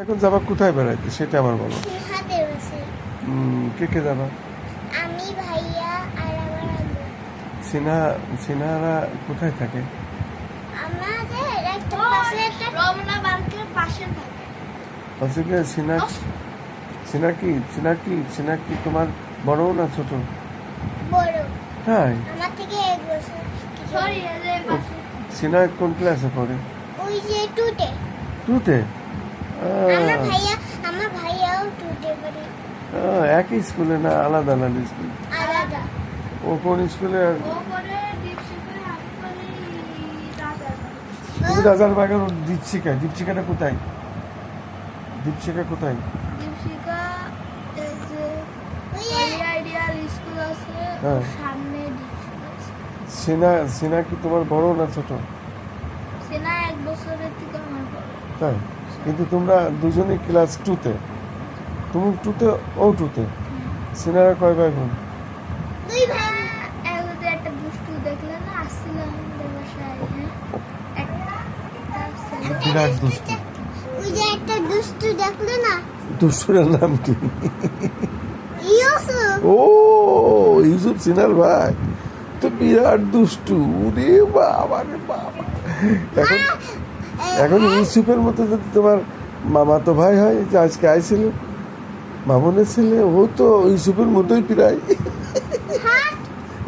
এখন যাবা কোথায় বেড়াইতে সেটা আমার বলো। হাতের বসে কে কে যাবা? আমি, ভাইয়া আর আমার আম্মু। সিনারা কোথায় থাকে? আমাদের একটা পাশে একটা রমনা পার্কের পাশে থাকে। আসলে সিনা কি তোমার বড় না ছোট? বড়, তাই? আমার থেকে 1 বছর। সরি, এর পাশে। সিনা কোন ক্লাসে পড়ে? ওই যে টুটে। টুতে? আমার ভাইয়াও টুটে পড়ে। একই স্কুলে না আলাদা আলাদা স্কুল? আলাদা। ও কোন স্কুলে? ও পড়ে দীপশিখায়, আমি পড়ি তুমি রাজারবাগের দীপশিখাটা কোথায়? দীপশিখা কোথায়? দীপশিখা এই যে আইডিয়াল স্কুল আছে, হ্যাঁ। সামনে দীপশিখা আছে। সিনা কি তোমার বড় না ছোট? সেনা 1 বছরের থেকে আমার বড়। তাই? কিন্তু তোমরা দুজনেই ক্লাস টুতে। তুমি টুতে, ও টুতে। সিনারা কয় ভাই বোন? 2 ভাই। এগুলো একটা দুষ্টু দেখলে না, আসছিলাম আমাদের বাসায়, হ্যাঁ। বিরাট দুষ্টু। ওই যে একটা দুষ্টু দেখলে না, দুষ্টুরের নাম কি? ইউসুফ। ও ইউসুফ সিনার ভাই তো বিরাট দুষ্টু। ওরে বাবা রে বাবা। এখন ইউসুফের মতো যদি তোমার মামাতো ভাই হয়, যে আজকে আইছিল মামুনের ছেলে, ও তো ইউসুফের মতোই প্রায়।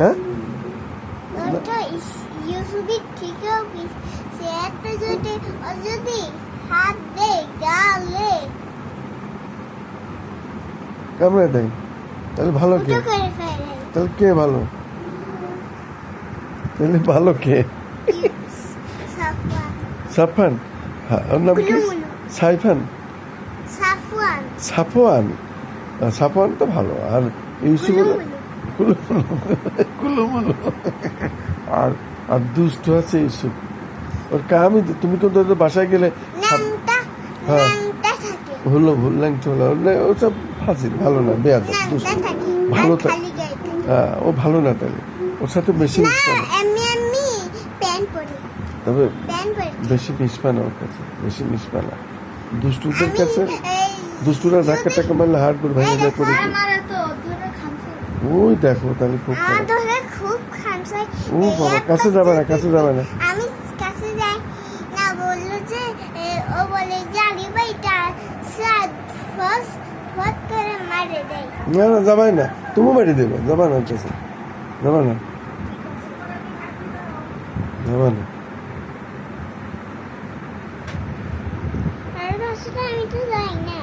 হ্যাঁ, ওটা ইউসুফের থেকেও সে একটা যদি হাত দেয় গালে, কামড়ে দেয়। তাহলে ভালো কে? ওটা করে ফেলে। তাহলে কে ভালো? তাহলে ভালো কে? সাফওয়ান। সাফান? হ্যাঁ, ওর নাম কি? কুলুমুলু। সাইফান? সাফওয়ান। সাফওয়ান? সাফওয়ান তো ভালো। আর ইউসুফ কুলুমুলু। কুলুমুলু। আর আর দুষ্ট আছে ইউসুফ। ওর কামি তুমি কিন্তু ওদের বাসায় গেলে নামটা হ্যাঁ। নামটা থাকে। ভুললাম চলে ও সব ফাজিল, ভালো না, বেয়াদব, নামটা দুষ্ট। থাকে। ভালো আর তো খালি গায়ে থাকে। হ্যাঁ, ও ভালো না। তাহলে ওর সাথে বেশি না, মিশবে না। আমি প্যান্ট পরি। তবে প্যান্ট পরি। বেশি মিশবে না ওর কাছে, বেশি মিশবে না। দুষ্টুদের আমি কাছে দুষ্টুরা ধাক্কা টাক্কা মারলে হাড় করে ভেঙে যায় পড়ে যায়। আমার তো ধরে খামছে। ওই দেখো তাহলে খুব আমার খারাপ। ধরে খুব খামছে। ও বাবা, কাছে যাবে না, কাছে যাবে না। আমি কাছে যাই না, বললো যে ও বলে যে আগে ভাইটা সাদ ফার্স্ট ফট করে মারে দেয়। না না, যাবাই না, তুমি বাড়ি দেবে, যাবা না ওর কাছে, যাবা না, যাবা না। আর বাসাটা আমি তো যাই না।